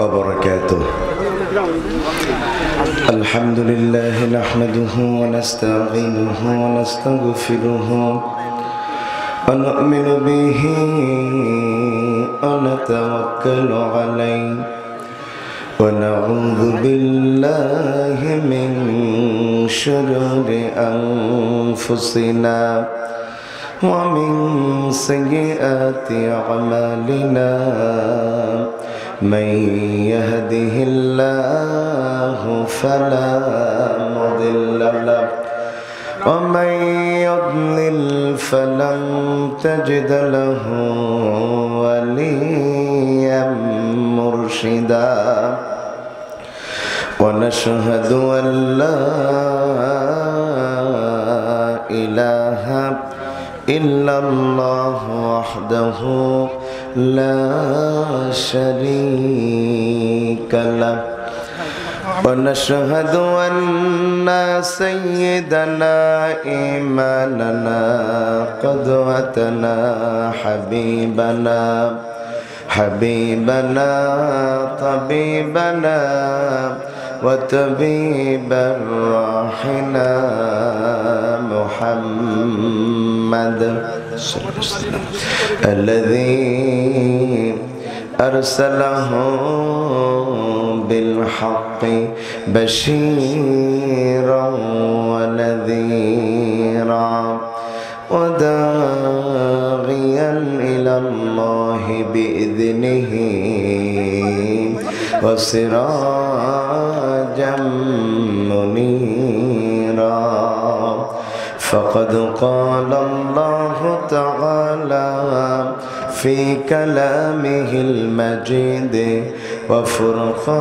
وبركاته. الحمد لله نحمده ونستعينه ونستغفره ونؤمن به ونتوكل عليه ونعوذ بالله من شرور أنفسنا ومن سيئات أعمالنا من يهده الله فلا مضل له ومن يضلل فلن تجد له وليا مرشدا ونشهد أن لا إله إلا الله وحده لا شريك له ونشهد أن سيدنا إمامنا قدوتنا حبيبنا طبيبنا وطبيب روحنا محمد صلى الله عليه وسلم الذي أرسله بالحق بشيرا ونذيرا وداعيا إلى الله بإذنه وسراجا منيرا فقد قال الله تعالى في كلامه المجيد وفرقانه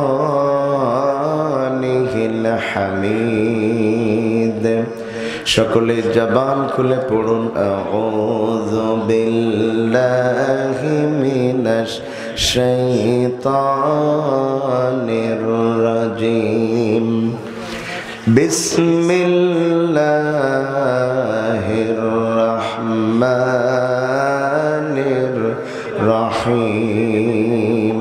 الحميد সকলে জবান খুলে পড়ুন আউযু বিল্লাহি মিনাশ শাইতানির রাজিম বিসমিল্লাহির রহমানির রহিম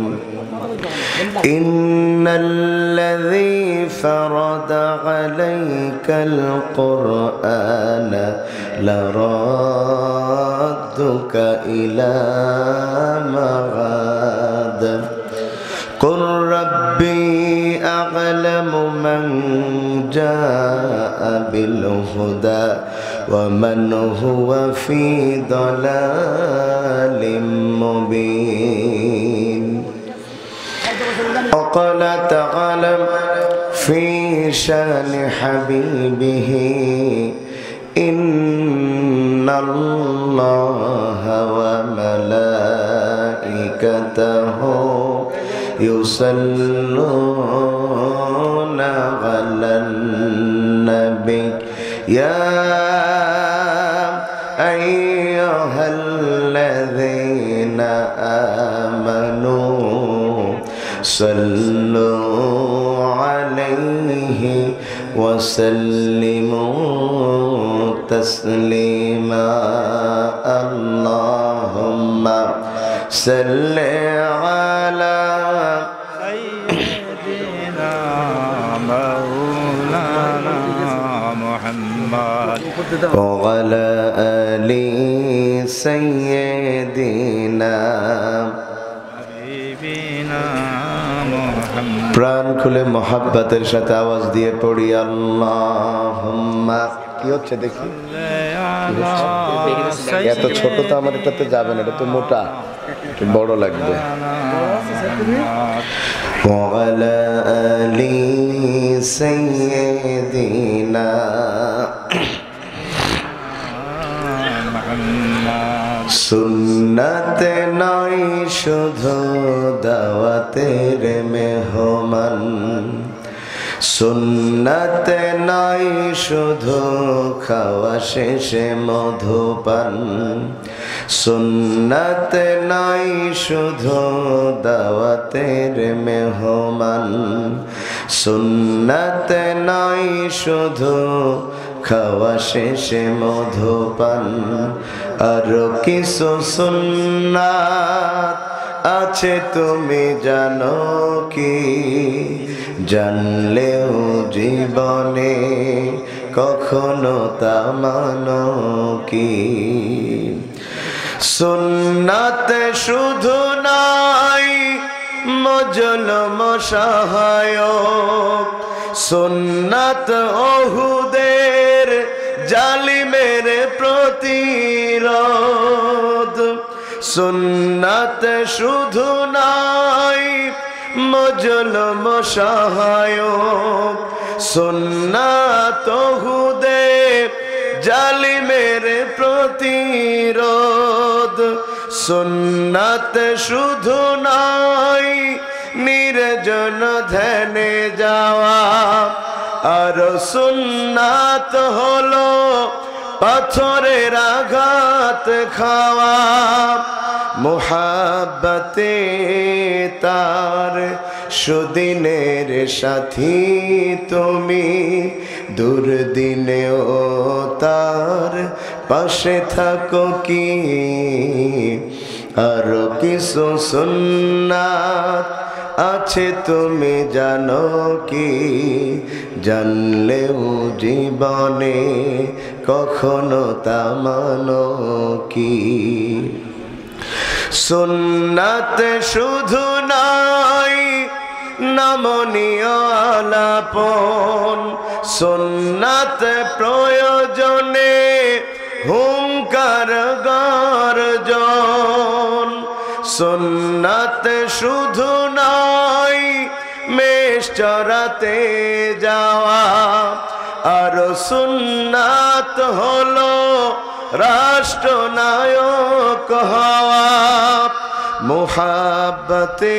ইন্নাল্লাযী ফারাদা আলাইকাল কুরআন লারাদ্দুকা ইলা মা'আদ قل ربي أعلم من جاء بالهدى ومن هو في ضلال مبين وقال تعالى في شان حبيبه إن الله وملائكته يصلون على النبي يا أيها الذين آمنوا صلوا عليه وسلموا تسليما اللهم صل على سيدنا مولانا محمد وعلى آل سيدنا حبيبنا محمد প্রাণ খুলে মোহাব্বতের সাথে আওয়াজ দিয়ে পড়ি আল্লাহুম্মা কি হচ্ছে দেখি এত ছোট তো আমার এটাতে যাবে না, এটা তো মোটা, বড় লাগবে। ওয়ালা আলি সাইয়্যিদিনা সুন্নাতে নাই শুধু দাওয়াতের মেহমান, সুন্নাতে নাই শুধু খাওয়া শেষে মধুপান, সুন্নাতে নাই শুধু দাওয়াতের মেহমান, সুন্নাতে নাই শুধু খাওয়া শেষে মধুপান, আর কিছু সুন্নাত আছে তুমি জানো কি, জানলেও জীবনে কখনো তা মানো কি। সুন্নাত শুধু নাই মজলুম সহায়ক, সুন্নাত ওহুদের জালিমের প্রতিরোধ। সুন্নাত শুধু নাই মজলুম সহায়ক, সুন্নাত ওহুদের জালিমের প্রতিরোধ। সুন্নাত শুধু নাই নির্জন ধ্যানে যাওয়া, আর সুন্নাত হলো পাথরের আঘাত খাওয়া। মুহাব্বতে তার সুদিনের সাথী তুমি, দুর্দিনেও তার পাশে থাকো কি। আরো কিছু সুন্নাত আছে তুমি জানো কি, জানলেও জীবনে কখনো তা মানো কি। সুন্নাত শুধু নাই নমনীয় আলাপন, সুন্নাত প্রয়োজনে হুঙ্কার গর্জন। সুন্নাত শুধু নাই মেষ চরাতে যাওয়া, আর সুন্নাত হলো রাষ্ট্রনায়ক হওয়া। মুহাব্বতে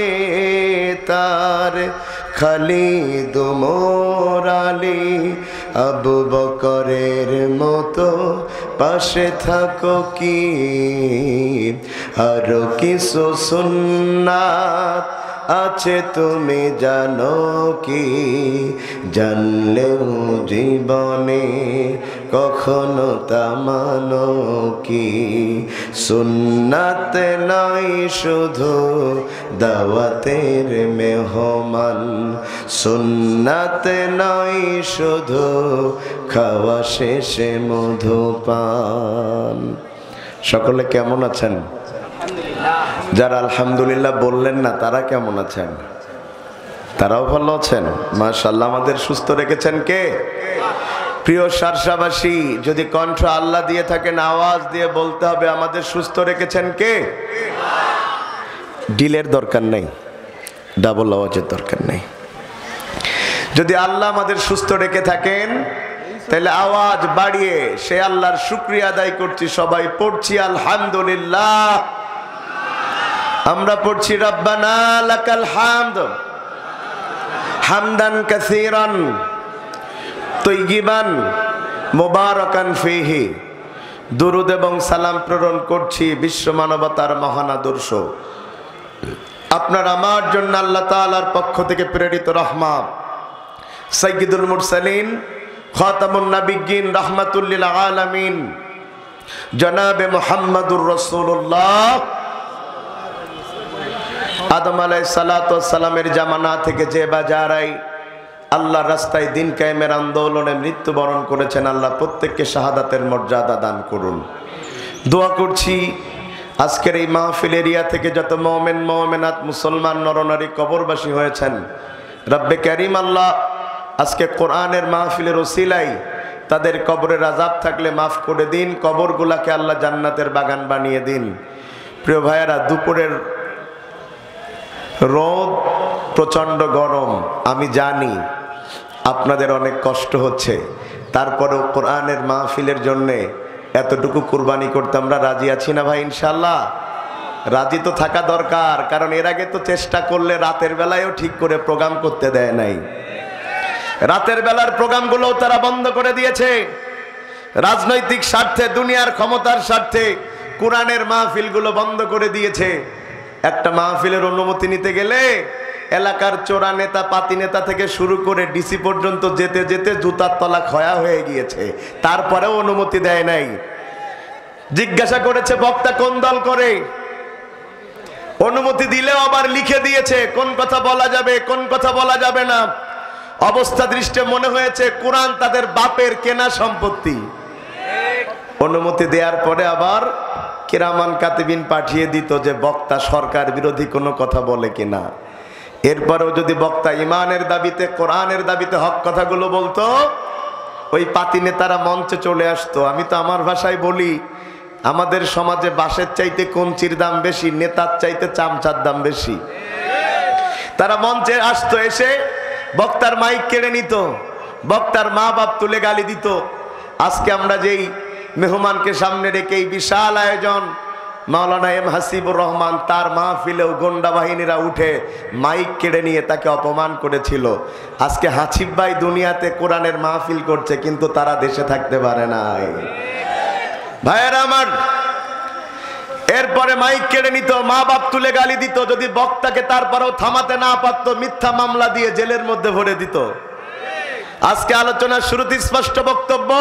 তার খালিদ ওমর আলী আবু বকরের মতো পাশে থাকো কি। আরো কিছু সুন্নাত আছে তুমি জানো কি, জানলেও জীবনে কখনো তা মানো কি। সুন্নাত নাই শুধু দাওয়াতের মেহমান, সুন্নাত নাই শুধু খাওয়া শেষে মধুপান। সকলে কেমন আছেন? যারা আলহামদুলিল্লাহ বললেন না তারা কেমন আছেন? তারাও ভালো আছেন মাশাআল্লাহ। আমাদের সুস্থ রেখেছেন কে? প্রিয় শার্শাবাসী, যদি কণ্ঠ আল্লাহ দিয়ে থাকেন আওয়াজ দিয়ে বলতে হবে আমাদের সুস্থ রেখেছেন কে। ডিলের দরকার নেই, ডাবল আওয়াজের দরকার নেই। যদি আল্লাহ আমাদের সুস্থ রেখে থাকেন তাহলে আওয়াজ বাড়িয়ে সে আল্লাহর শুকরিয়া আদায় করছি। সবাই পড়ছি আলহামদুলিল্লাহ। আমরা পড়ছি রব্বানা লাকাল হামদ হামদান কাসীরান তয়্যিবান মুবারাকান ফীহি। দুরূদ এবং সালাম প্রেরণ করছি বিশ্ব মানবতার মহান আদর্শ আপনার আমার জন্য আল্লাহ তাআলার পক্ষ থেকে প্রেরিত রহমত সাইয়্যিদুল মুরসালিন খাতামুন নাবিয়্যিন রাহমাতুল লিল আলামিন জনাবে মুহাম্মাদুর রাসূলুল্লাহ আদম আলাইহিস সালাতু ওয়াস সালামের জামানা থেকে যে বাজারাই আল্লাহর রাস্তায় দিন কায়েমের আন্দোলনে মৃত্যুবরণ করেছেন, আল্লাহ প্রত্যেককে শাহাদাতের মর্যাদা দান করুন। দোয়া করছি আজকের এই মাহফিল এরিয়া থেকে যত মুমিন মুমিনাত মুসলমান নরনারী কবরবাসী হয়েছেন, রব্বে কারীম আল্লাহ আজকে কোরআনের মাহফিলের ওসিলায় তাদের কবরের আযাব থাকলে মাফ করে দিন, কবরগুলাকে আল্লাহ জান্নাতের বাগান বানিয়ে দিন। প্রিয় ভাইয়েরা, দুপুরের রোদ, প্রচণ্ড গরম, আমি জানি আপনাদের অনেক কষ্ট হচ্ছে, তারপরেও কোরআনের মাহফিলের জন্যে এতটুকু কুরবানি করতে আমরা রাজি আছি না ভাই? ইনশাল্লাহ রাজি তো থাকা দরকার, কারণ এর আগে তো চেষ্টা করলে রাতের বেলায়ও ঠিক করে প্রোগ্রাম করতে দেয় নাই। রাতের বেলার প্রোগ্রামগুলোও তারা বন্ধ করে দিয়েছে রাজনৈতিক স্বার্থে, দুনিয়ার ক্ষমতার স্বার্থে কোরআনের মাহফিলগুলো বন্ধ করে দিয়েছে। একটা মাহফিলের অনুমতি নিতে গেলে এলাকার চোরা নেতা পাতি নেতা থেকে শুরু করে ডিসি পর্যন্ত যেতে যেতে জুতার তলা ক্ষয়া হয়ে গিয়েছে, তারপরেও অনুমতি দেয় নাই। জিজ্ঞাসা করেছে বক্তা কোন দল করে, অনুমতি দিলেও আবার লিখে দিয়েছে কোন কথা বলা যাবে কোন কথা বলা যাবে না। অবস্থা দৃষ্টে মনে হয়েছে কোরআন তাদের বাপের কেনা সম্পত্তি। অনুমতি দেওয়ার পরে আবার কিরামান কাতিবিন পাঠিয়ে দিত যে বক্তা সরকার বিরোধী কোনো কথা বলে কিনা। এরপরেও যদি বক্তা ইমানের দাবিতে কোরআনের দাবিতে হক কথাগুলো বলতো, ওই পাতি নেতারা মঞ্চে চলে আসতো। আমি তো আমার ভাষায় বলি, আমাদের সমাজে বাঁশের চাইতে কঞ্চির দাম বেশি, নেতার চাইতে চামচার দাম বেশি। তারা মঞ্চে আসতো, এসে বক্তার মাইক কেড়ে নিত, বক্তার মা বাপ তুলে গালি দিত। আজকে আমরা যেই মেহমানকে সামনে রেখে এই বিশাল আয়োজন, মাওলানা এম হাসিবুর রহমান, তার মাহফিলেও গোন্ডা বাহিনীরা উঠে মাইক কেড়ে নিয়ে তাকে অপমান করেছিল। আজকে হাসিব ভাই দুনিয়াতে কোরআনের মাহফিল করছে, কিন্তু তারা দেশে থাকতে পারে নাই। ভাইয়েরা আমার, এরপরে মাইক কেড়ে নিত, মা বাপ তুলে গালি দিত। যদি বক্তাকে তারপরেও থামাতে না পারত, মিথ্যা মামলা দিয়ে জেলের মধ্যে ভরে দিত। আজকে আলোচনার শুরুতে স্পষ্ট বক্তব্য,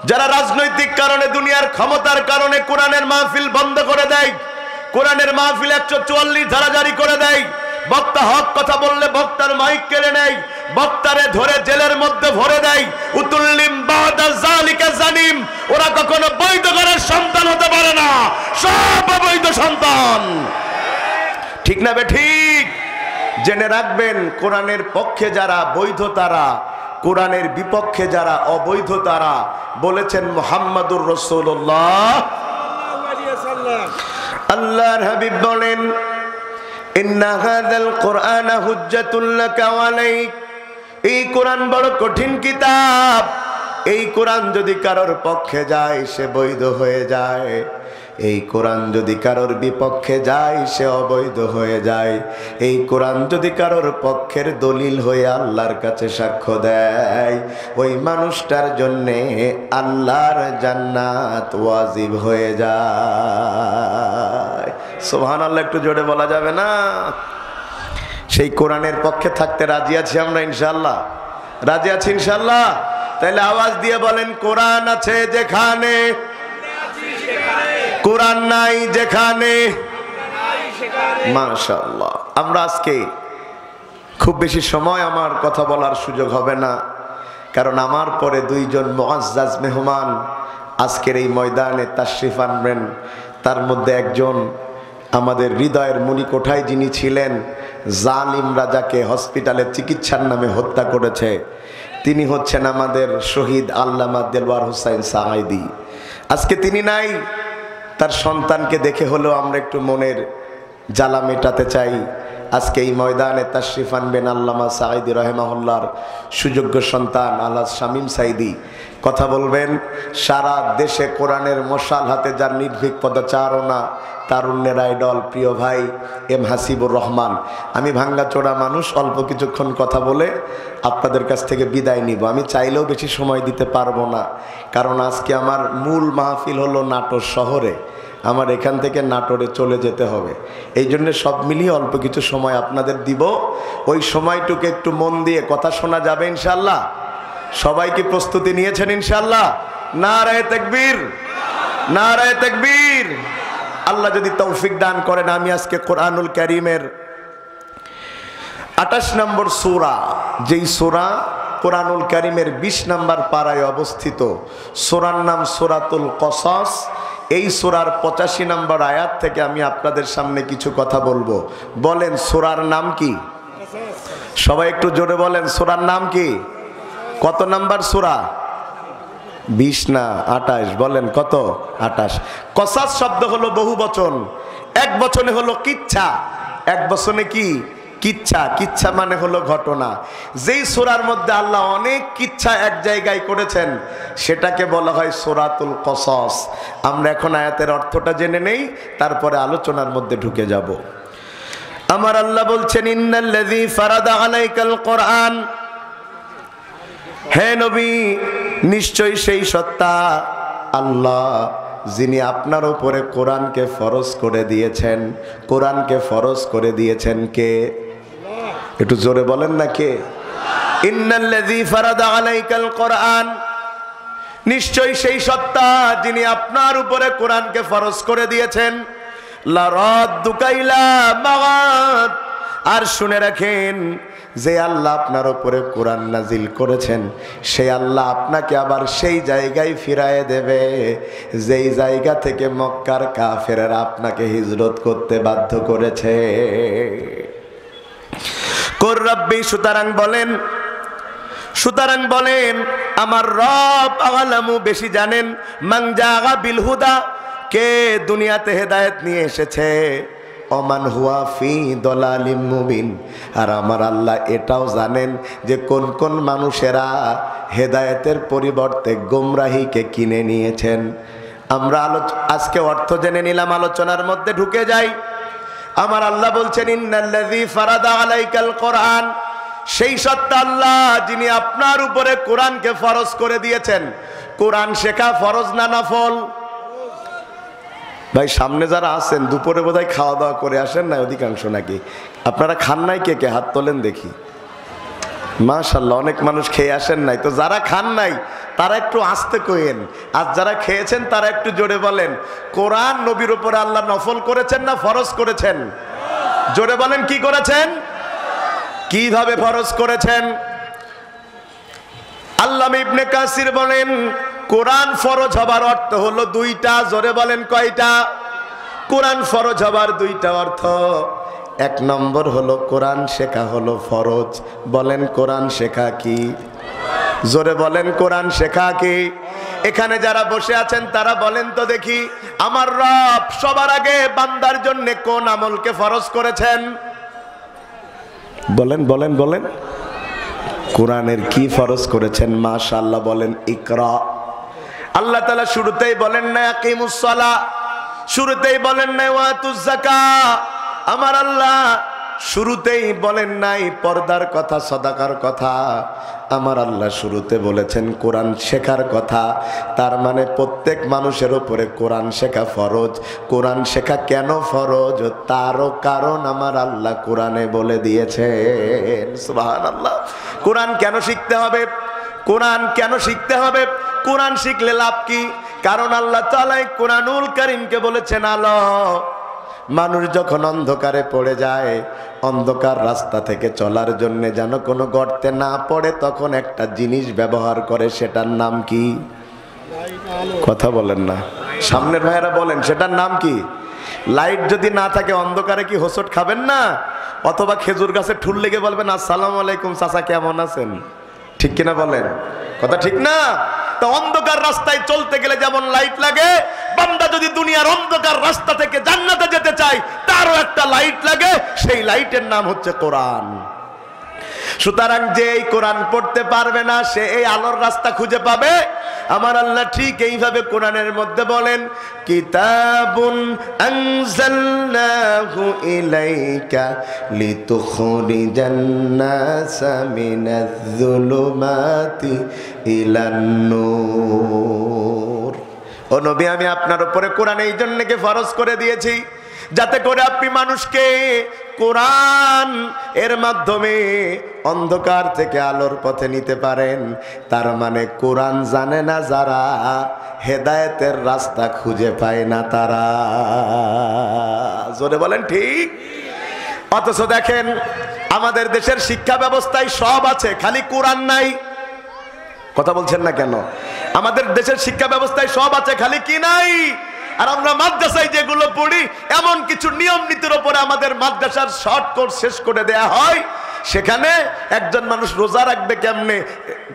যারা রাজনৈতিক কারণে দুনিয়ার ক্ষমতার কারণে কোরআনের মাহফিল বন্ধ করে দেয়, কোরআনের মাহফিল 144 ধারা জারি করে দেয়, বক্তা হক কথা বললে বক্তার মাইক কেড়ে নেয়, বক্তারে ধরে জেলের মধ্যে ভরে দেয়, উতুল্লিম বাদা জালিকা জানিম, ওরা কখনো বৈধ ঘরের সন্তান হতে পারে না, সব অবৈধ সন্তান। ঠিক না বে ঠিক? জেনে রাখবেন, কোরআনের পক্ষে যারা বৈধ তারা, কোরআনের বিপক্ষে যারা অবৈধ তারা। বলেছেন মুহাম্মাদুর রাসূলুল্লাহ, আল্লাহর হাবিব বলেন, ইন্না হাযাল কুরআনা হুজ্জাতুল লাকা ওয়া আলাইক। এই কোরআন বড় কঠিন কিতাব। এই কোরআন যদি কারোর পক্ষে যায় সে বৈধ হয়ে যায়, এই কোরআন যদি কারোর বিপক্ষে যায় সে অবৈধ হয়ে যায়। এই কোরআন যদি কারোর পক্ষের দলিল হয়ে আল্লাহর কাছে সাক্ষ্য দেয়, ওই মানুষটার জন্যে আল্লাহর জান্নাত ওয়াজিব হয়ে যায়। সুবহানাল্লাহ, একটু জোরে বলা যাবে না? সেই কোরআনের পক্ষে থাকতে রাজি আছি আমরা ইনশাআল্লাহ? রাজি আছি ইনশাআল্লাহ? তাহলে আওয়াজ দিয়ে বলেন, কোরআন আছে যেখানে, কোরআন নাই যেখানে। মাশাআল্লাহ। আমরা আজকে খুব বেশি সময় আমার কথা বলার সুযোগ হবে না, কারণ আমার পরে দুইজন মুআজ্জাজ মেহমান আজকের এই ময়দানে তাশরিফ আনবেন। তার মধ্যে একজন আমাদের হৃদয়ের মণিকোঠায় যিনি ছিলেন, জালিম রাজাকে হসপিটালে চিকিৎসার নামে হত্যা করেছে, তিনি হচ্ছেন আমাদের শহীদ আল্লামা দেলওয়ার হোসাইন সাঈদী। আজকে তিনি নাই। তার সন্তানকে দেখে হলেও আমরা একটু মনের জ্বালা মেটাতে চাই। আজকে এই ময়দানে তাশরিফ আনবেন আল্লামা সাঈদী রাহিমাহুল্লাহর সুযোগ্য সন্তান আলহাজ শামীম সাঈদী। কথা বলবেন। সারা দেশে কোরআনের মশাল হাতে যার নির্ভীক পদচারণা, তারুণ্যের আইডল প্রিয় ভাই এম হাসিবুর রহমান। আমি ভাঙ্গাচোরা মানুষ, অল্প কিছুক্ষণ কথা বলে আপনাদের কাছ থেকে বিদায় নিব। আমি চাইলেও বেশি সময় দিতে পারবো না, কারণ আজকে আমার মূল মাহফিল হলো নাটোর শহরে। আমার এখান থেকে নাটোরে চলে যেতে হবে, এই জন্য সব মিলিয়ে অল্প কিছু সময় আপনাদের দিব। ওই সময়টুকু একটু মন দিয়ে কথা শোনা যাবে ইনশাল্লাহ? সবাই কি প্রস্তুতি নিয়েছেন ইনশাল্লাহ? নারায়ে তাকবীর, নারায়ে তাকবীর। আল্লাহ যদি তৌফিক দান করেন, আমি আজকে কোরআনুল কারীমের 28 নম্বর সূরা, যেই সূরা কোরআনুল কারীমের 20 নম্বর পারায় অবস্থিত, সূরার নাম সূরাতুল কসাস। এই সূরার 85 নম্বর আয়াত থেকে আমি আপনাদের সামনে কিছু কথা বলবো। বলেন সূরার নাম কি? সবাই একটু জোরে বলেন, সূরার নাম কি? কত নাম্বার সূরা? 20 না 28? বলেন কত? 28। কসাস শব্দ হলো বহু বচন, এক বচনে হলো কিচ্ছা। এক বচনে কি? কিচ্ছা। কিচ্ছা মানে হলো ঘটনা। যেই সূরার মধ্যে আল্লাহ অনেক কিচ্ছা এক জায়গায় করেছেন, সেটাকে বলা হয় সূরাতুল কসাস। আমরা এখন আয়াতের অর্থটা জেনে নেই, তারপরে আলোচনার মধ্যে ঢুকে যাব। আমার আল্লাহ বলছেন, ইন্নাল্লাযী ফারাদা আলাইকাল কোরআন, হে নবী নিশ্চয়ই সেই সত্তা আল্লাহ যিনি আপনার উপরে কোরআনকে ফরজ করে দিয়েছেন। কোরআনকে ফরজ করে দিয়েছেন কে? একটু জোরে বলেন না কে? ইন্নাল্লাযী ফারাদা আলাইকাল কোরআন, নিশ্চয়ই সেই সত্তা যিনি আপনার উপরে কোরআনকে ফরজ করে দিয়েছেন। লারাদ্দুকা ইলা মাগাদ। আর শুনে রাখেন, যে আল্লাহ আপনার উপরে কোরআন নাজিল করেছেন সেই আল্লাহ আপনাকে আবার সেই জায়গায় ফিরায় দেবে যেই জায়গা থেকে মক্কার কাফেররা আপনাকে হিজরত করতে বাধ্য করেছে। কোর রব্বি, সুতরাং বলেন আমার রব আলামু, বেশি জানেন, মান জাআ বিল হুদা, কে দুনিয়াতে হেদায়েত নিয়ে এসেছে, ওমান হুয়া ফি দলালিম মুবিন। আর আমার আল্লাহ এটাও জানেন যে কোন কোন মানুষেরা হেদায়েতের পরিবর্তে গোমরাহিকে কিনে নিয়েছেন। আমরা আজকে অর্থ জেনে নিলাম, আলোচনার মধ্যে ঢুকে যাই। আমার আল্লাহ বলছেন ইন্নাল্লাযী ফারাদা আলাইকাল কোরআন, সেই সত্য আল্লাহ যিনি আপনার উপরে কোরআনকে ফরজ করে দিয়েছেন। কোরআন শেখা ফরজ না নফল? ভাই সামনে যারা আছেন দুপুরে বোধহয় খাওয়া দাওয়া করে আসেন না অধিকাংশ, নাকি আপনারা খান নাই? কে কে হাত তোলেন দেখি। মাশাআল্লাহ, অনেক মানুষ খেয়ে আসেন নাই। তো যারা খান নাই তারা একটু আস্তে কইেন, আর যারা খেয়েছেন তারা একটু জোরে বলেন, কোরআন নবীর উপরে আল্লাহ নফল করেছেন না ফরজ করেছেন? জোরে বলেন, কি করেছেন? কিভাবে ফরজ করেছেন? আল্লামা ইবনে কাসির বলেন কোরআন ফরজ হবার অর্থ হলো দুইটা। জোরে বলেন, কয়টা? কোরআন ফরজ হবার দুইটা অর্থ। এক নম্বর হলো কোরআন শেখা হলো ফরজ। বলেন কোরআন শেখা কি? জোরে বলেন, কোরআন শেখা কি? এখানে যারা বসে আছেন তারা বলেন তো দেখি, আমার রব সবার আগে বান্দার জন্য কোন আমলকে ফরজ করেছেন? বলেন বলেন বলেন, কোরআনের কি ফরজ করেছেন? মাশাআল্লাহ, বলেন ইকরা। আল্লাহ তাআলা শুরুতেই বলেন না আকিমুস সালাহ, শুরুতেই বলেন না ওয়াতুজ যাকাত। আমার আল্লাহ শুরুতেই বলেন নাই পর্দার কথা, সাদাকার কথা। আমার আল্লাহ শুরুতে বলেছেন কোরআন শেখার কথা। তার মানে প্রত্যেক মানুষের উপরে কোরআন শেখা ফরজ। কোরআন শেখা কেন ফরজ তারও কারণ আমার আল্লাহ কোরআনে বলে দিয়েছেন। সুবহানাল্লাহ। কোরআন কেন শিখতে হবে? কোরআন কেন শিখতে হবে? কোরআন শিখলে লাভ কি? কারণ আল্লাহ তাআলা কোরআনুল কারীমকে বলেছেন আলো। মানুষ যখন অন্ধকারে পড়ে যায়, অন্ধকার রাস্তা থেকে চলার জন্য যেন কোনো গর্তে না পড়ে, তখন একটা জিনিস ব্যবহার করে, সেটার নাম কি? কথা বলেন না, সামনের ভাইয়েরা বলেন, সেটার নাম কি? লাইট যদি না থাকে অন্ধকারে কি হোঁচট খাবেন না? অথবা খেজুর গাছে ঠুল লেগে বলবেন আসসালামু আলাইকুম চাচা, কেমন আছেন? ঠিক কিনা বলেন? কথা ঠিক না? তো অন্ধকার রাস্তায় চলতে গেলে যেমন লাইট লাগে, বান্দা যদি দুনিয়ার অন্ধকার রাস্তা থেকে জান্নাতে যেতে চায় তারও একটা লাইট লাগে, সেই লাইটের নাম হচ্ছে কোরআন। সুতরাং যে এই কোরআন পড়তে পারবে না সে এই আলোর রাস্তা খুঁজে পাবে। আমার আল্লাহ ঠিক এইভাবে কোরআনের মধ্যে বলেন, কিতাবুন আনজালনাহু ইলাইকা লিতুখরিজান নাসা মিনাজ যুলুমাতি ইলান নূর। ও নবী, আমি আপনার উপরে কোরআন এই জন্য ফরজ করে দিয়েছি যাতে করে আপনি মানুষকে কোরআন এর মাধ্যমে অন্ধকার থেকে আলোর পথে নিতে পারেন। তার মানে কোরআন জানে না যারা, হেদায়েতের রাস্তা খুঁজে পায় না তারা। জোরে বলেন ঠিক। অথচ দেখেন আমাদের দেশের শিক্ষা ব্যবস্থায় সব আছে, খালি কোরআন নাই। কথা বলছেন না কেন? আমাদের দেশের শিক্ষা ব্যবস্থায় সব আছে, খালি কি নাই? আর আমরা মাদ্রাসায় যেগুলো পড়ি, এমন কিছু নিয়ম নীতির উপরে আমাদের মাদ্রাসার শর্ট কোর্স শেষ করে দেয়া হয়। সেখানে একজন মানুষ রোজা রাখবে কেমনে,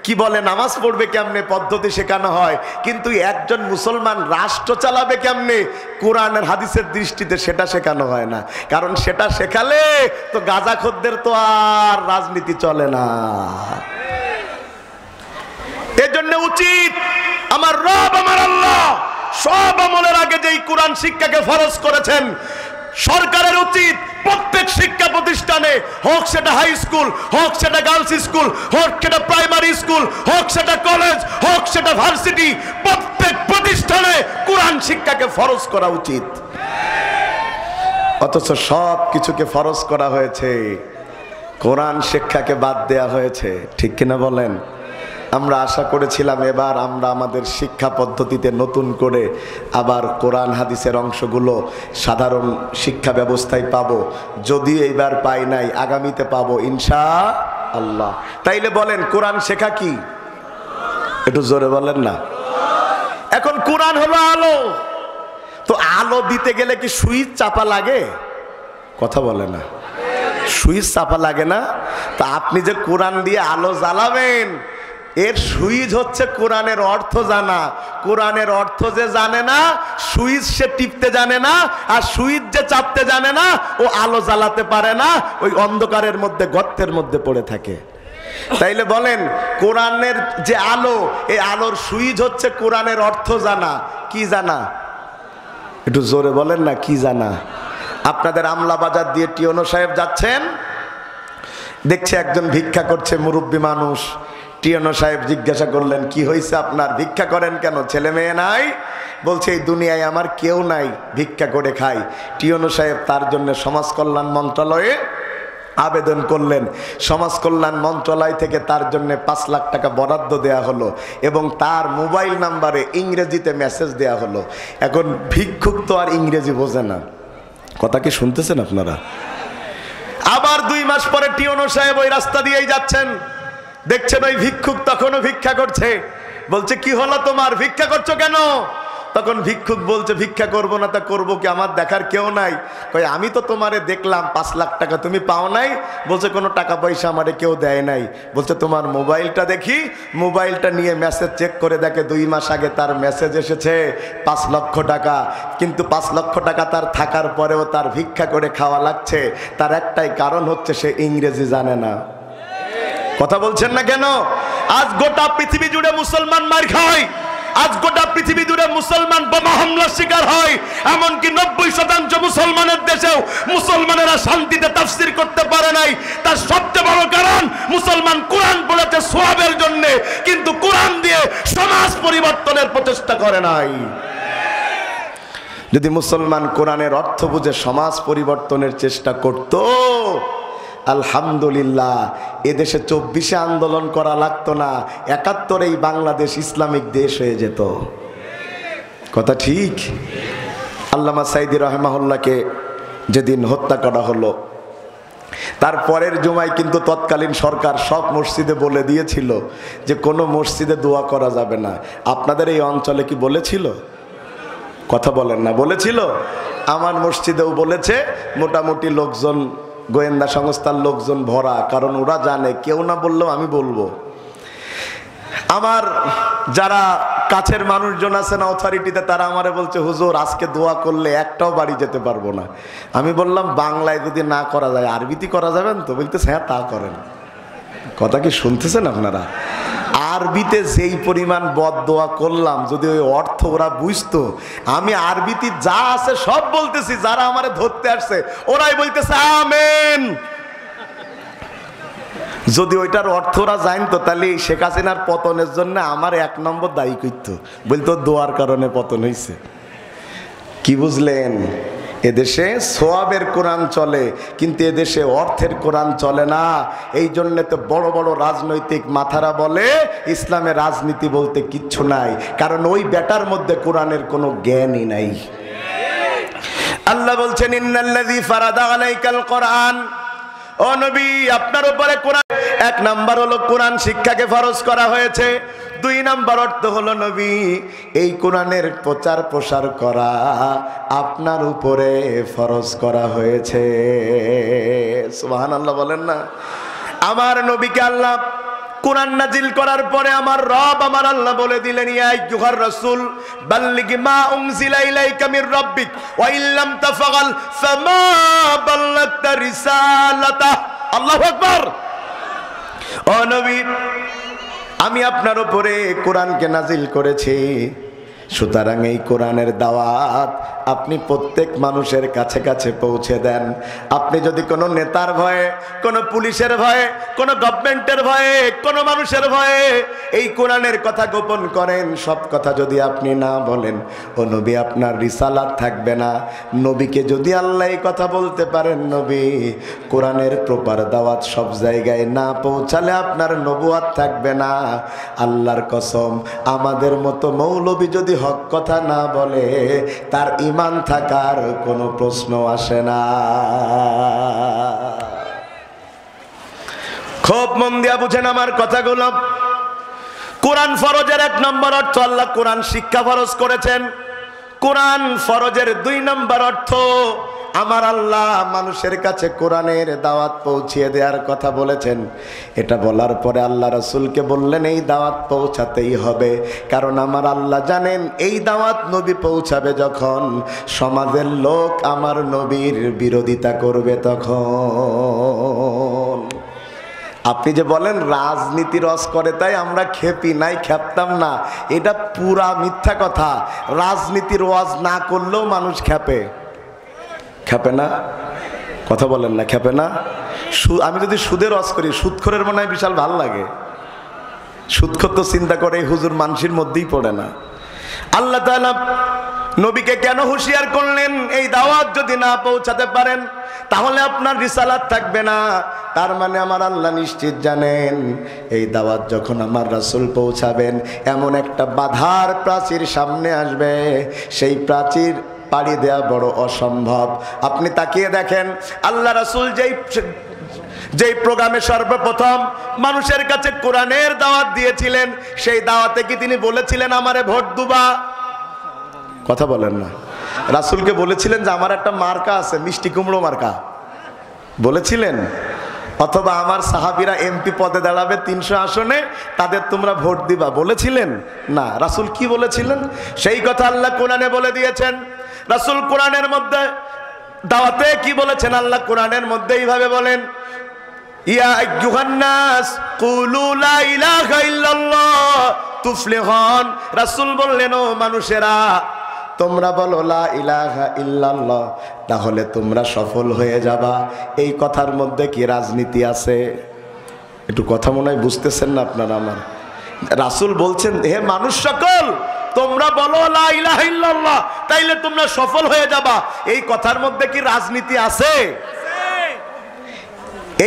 কি বলে নামাজ পড়বে কেমনে, পদ্ধতি শেখানো হয়। কিন্তু একজন মুসলমান রাষ্ট্র চালাবে কেমনে, কোরআনের হাদিসের দৃষ্টিতে সেটা শেখানো হয় না। কারণ সেটা শেখালে তো গাঁজাখোরদের তো আর রাজনীতি চলে না। এজন্য উচিত আমার রব আমার আল্লাহ সব আমলের আগে যেই কোরআন শিক্ষাকে ফরজ করেছেন, সরকারের উচিত প্রত্যেক শিক্ষা প্রতিষ্ঠানে, হোক সেটা হাই স্কুল, হোক সেটা গার্লস স্কুল, হোক সেটা প্রাইমারি স্কুল, হোক সেটা কলেজ, হোক সেটা ভার্সিটি, প্রত্যেক প্রতিষ্ঠানে কোরআন শিক্ষাকে ফরজ করা উচিত। অথচ সব কিছুকে ফরজ করা হয়েছে, কোরআন শিক্ষাকে বাদ দেয়া হয়েছে। ঠিক কিনা বলেন? আমরা আশা করেছিলাম এবার আমরা আমাদের শিক্ষা পদ্ধতিতে নতুন করে আবার কোরআন হাদিসের অংশগুলো সাধারণ শিক্ষা ব্যবস্থায় পাবো। যদিও এইবার পাই নাই, আগামীতে পাবো ইনশাআল্লাহ। তাইলে বলেন কোরআন শেখা কি? একটু জোরে বলেন না। এখন কোরআন হলো আলো, তো আলো দিতে গেলে কি সুইচ চাপা লাগে? কথা বলে না, সুইচ চাপা লাগে না? তা আপনি যে কোরআন দিয়ে আলো জ্বালাবেন, এর সুইচ হচ্ছে কোরআনের অর্থ জানা। কোরআনের অর্থ যে জানে না, সুইচ সে টিপতে জানে না, আর সুইচ যে চাপতে জানে না, ও আলো জ্বালাতে পারে না, ওই অন্ধকারের মধ্যে গর্তের মধ্যে পড়ে থাকে। তাইলে বলেন কোরআনের যে আলো, এই আলোর সুইচ হচ্ছে কোরআনের অর্থ জানা। কি জানা? একটু জোরে বলেন না, কি জানা? আপনাদের আমলা বাজার দিয়ে টিওনো সাহেব যাচ্ছেন, দেখছে একজন ভিক্ষা করছে, মুরব্বী মানুষ। টিওনো সাহেব জিজ্ঞাসা করলেন, কি হয়েছে আপনার, ভিক্ষা করেন কেন? ছেলে মেয়ে নাই? বলছে এই দুনিয়ায় আমার কেউ নাই, ভিক্ষা করে খাই। টিওনো সাহেব তার জন্য সমাজ কল্যাণ মন্ত্রণালয়ে আবেদন করলেন। সমাজ কল্যাণ মন্ত্রণালয় থেকে তার জন্য 5 লাখ টাকা বরাদ্দ দেয়া হলো এবং তার মোবাইল নাম্বারে ইংরেজিতে মেসেজ দেয়া হলো। এখন ভিক্ষুক তো আর ইংরেজি বোঝে না, কথা কি শুনতেছেন আপনারা? আবার 2 মাস পরে টিওনো সাহেব ওই রাস্তা দিয়েই যাচ্ছেন, দেখছেন ওই ভিক্ষুক তখনও ভিক্ষা করছে। বলছে কি হলো তোমার, ভিক্ষা করছো কেন? তখন ভিক্ষুক বলছে ভিক্ষা করব না, তা করবো কি, আমার দেখার কেউ নাই। কই আমি তো তোমারে দেখলাম 5 লাখ টাকা তুমি পাও নাই। বলছে কোনো টাকা পয়সা আমারে কেউ দেয় নাই। বলছে তোমার মোবাইলটা দেখি। মোবাইলটা নিয়ে মেসেজ চেক করে দেখে 2 মাস আগে তার মেসেজ এসেছে 5 লক্ষ টাকা। কিন্তু 5 লক্ষ টাকা তার থাকার পরেও তার ভিক্ষা করে খাওয়া লাগছে। তার একটাই কারণ হচ্ছে সে ইংরেজি জানে না। কথা বলছেন না কেন? আজ গোটা পৃথিবী জুড়ে মুসলমান মার খায়, আজ গোটা পৃথিবী জুড়ে মুসলমান বোমা হামলার শিকার হয়। এমনকি 90% মুসলমানের দেশেও মুসলমানেরা শান্তিতে তাফসীর করতে পারে নাই। তার সবচেয়ে বড় কারণ মুসলমান কোরআন পড়েছে সওয়াবের জন্য, কিন্তু কোরআন দিয়ে সমাজ পরিবর্তনের প্রচেষ্টা করে নাই। যদি মুসলমান কোরআনের অর্থ বুঝে সমাজ পরিবর্তনের চেষ্টা করত, আলহামদুলিল্লাহ এদেশে 24-এ আন্দোলন করা লাগতো না, 71-এই বাংলাদেশ ইসলামিক দেশ হয়ে যেত। কথা ঠিক? আল্লামা সাইদি রহমাহুল্লাহকে যেদিন হত্যা করা হলো, তার পরের জুমায় কিন্তু তৎকালীন সরকার সব মসজিদে বলে দিয়েছিল যে কোনো মসজিদে দোয়া করা যাবে না। আপনাদের এই অঞ্চলে কি বলেছিল? কথা বলেন না, বলেছিল? আমার মসজিদেও বলেছে। মোটামুটি লোকজন, গোয়েন্দা সংস্থার লোকজন ভরা, কারণ ওরা জানে কেউ না বললেও আমি বলবো। আমার যারা কাছের মানুষজন আছে না অথরিটিতে, তারা আমারে বলছে হুজুর আজকে দোয়া করলে একটাও বাড়ি যেতে পারবো না। আমি বললাম বাংলায় যদি না করা যায় আরবিতে করা যাবেন তো? বলতেছে হ্যাঁ তা করেন। কথা কি শুনতেছেন আপনারা? আরবিতে যেই পরিমাণ বদদোয়া করলাম, যদি ওই অর্থ ওরা বুঝতো। আমি আরবিতে যা আছে সব বলতেছি, যারা আমারে ধরতে আসছে ওরাই বলতেছে আমেন। যদি ওইটার অর্থ ওরা জানতো, তাহলে শেখ হাসিনার পতনের জন্য আমার 1 নম্বর দায়ী করতো, বলতো দোয়ার কারণে পতন হয়েছে। কি বুঝলেন? এদেশে সওয়াবের কোরআন চলে, কিন্তু এদেশে অর্থের কোরআন চলে না। এই জন্য তো বড় বড় রাজনৈতিক মাথারা বলে ইসলামে রাজনীতি বলতে কিচ্ছু নাই, কারণ ওই বেটার মধ্যে কোরআনের কোনো জ্ঞানই নাই। আল্লাহ বলছেন ইন্নাল্লাযী ফারাদা আলাইকাল কোরআন, ও নবী আপনার উপরে কোরআন, 1 নাম্বার হলো কোরআন শিক্ষাকে ফরজ করা হয়েছে। 2 নাম্বার অর্থ হলো নবী এই কোরআনের প্রচার প্রসার করা আপনার উপরে ফরজ করা হয়েছে। সুবহানাল্লাহ বলেন না? আমার নবীকে আল্লাহ কোরআন নাজিল করার পরে আমার রব আমার আল্লাহ বলে দিলেন ইয়া আইয়ুহার রাসূল বাল্লিগ মা উনজিলা ইলাইকা মির রাব্বিক ওয়া ইল্লাম তাফআল ফামা বাল্লাগতা রিসালাতা। আল্লাহু আকবার। ও নবী আমি আপনার উপরে কোরআনকে নাজিল করেছি, সুতরাং এই কোরআনের দাওয়াত আপনি প্রত্যেক মানুষের কাছে কাছে পৌঁছে দেন। আপনি যদি কোনো নেতার ভয়ে, কোনো পুলিশের ভয়ে, কোনো গভর্নমেন্টের ভয়ে, কোনো মানুষের ভয়ে এই কোরআনের কথা গোপন করেন, সব কথা যদি আপনি না বলেন, ও নবী আপনার রিসালাত থাকবে না। নবীকে যদি আল্লাহ এই কথা বলতে পারেন, নবী কোরআনের প্রপার দাওয়াত সব জায়গায় না পৌঁছালে আপনার নবুয়াত থাকবে না। আল্লাহর কসম, আমাদের মতো মৌলবী যদি হক কথা না বলে, তার ঈমান থাকার কোনো প্রশ্ন আসে না। খুব মন দিয়া বুঝেন আমার কথাগুলো। কোরআন ফরজের 1 নম্বর অর্থ, আল্লাহ কোরআন শিক্ষা ফরজ করেছেন। কোরআন ফরজের 2 নম্বর অর্থ, আমার আল্লাহ মানুষের কাছে কোরআনের দাওয়াত পৌঁছিয়ে দেওয়ার কথা বলেছেন। এটা বলার পরে আল্লাহ রাসূলকে বললেন এই দাওয়াত পৌঁছাতেই হবে, কারণ আমার আল্লাহ জানেন এই দাওয়াত নবী পৌঁছাবে যখন, সমাজের লোক আমার নবীর বিরোধিতা করবে তখন। আপনি যে বলেন রাজনীতি রস করে তাই আমরা খেপি নাই, খেপতাম না, এটা পুরা মিথ্যা কথা। রাজনীতির ওয়াজ না করলেও মানুষ খেপে, খেপে না? কথা বলেন না, খেপে না? আমি যদি সুদের রস করি, সুদখোরের মনে হয় বিশাল ভাল লাগে। সুদখোর তো চিন্তা করে এই হুজুর মানুষের মধ্যেই পড়ে না। আল্লাহ তাআলা নবীকে কেন হুঁশিয়ার করলেন, এই দাওয়াত যদি না পৌঁছাতে পারেন তাহলে আপনার রিসালাত থাকবে না। তার মানে আমার আল্লাহ নিশ্চিত জানেন এই দাওয়াত যখন আমার রাসূল পৌঁছাবেন, এমন একটা বাধার প্রাচীর সামনে আসবে, সেই প্রাচীর পাড়ি দেয়া বড় অসম্ভব। আপনি তাকিয়ে দেখেন, আল্লাহ রাসূল যেই প্রোগ্রামে সর্বপ্রথম মানুষের কাছে কোরআনের দাওয়াত দিয়েছিলেন, সেই দাওয়াতে কি তিনি বলেছিলেন আমারে ভোট দিবা? কথা বলেন না। রাসূলকে বলেছিলেন যে আমার একটা মার্কা আছে, মিষ্টি কুমড়ো মার্কা, বলেছিলেন? অথবা আমার সাহাবীরা এমপি পদে দাঁড়াবে 300 আসনে, তাদের তোমরা ভোট দিবা, বলেছিলেন? না। রাসূল কি বলেছিলেন? সেই কথা আল্লাহ কোরআনে বলে দিয়েছেন। রাসূল কোরআনের মধ্যে দাওয়াতে কি বলেছেন? আল্লাহ কোরআনের মধ্যে এইভাবে বলেন, ইয়া আইয়ুহান নাস কুলু লা ইলাহা ইল্লাল্লাহ তুফলিহুন। রাসূল বললেন, ও মানুষেরা তোমরা বলো লা ইলাহা ইল্লাল্লাহ, তাহলে তোমরা সফল হয়ে যাবা। এই কথার মধ্যে কি রাজনীতি আছে? একটু কথা মনে হয় বুঝতেছেন না আপনারা আমার। রাসূল বলছেন, হে মানুষ সকল, তোমরা বলো লা ইলাহা ইল্লাল্লাহ, তাইলে তোমরা সফল হয়ে যাবা। এই কথার মধ্যে কি রাজনীতি আছে?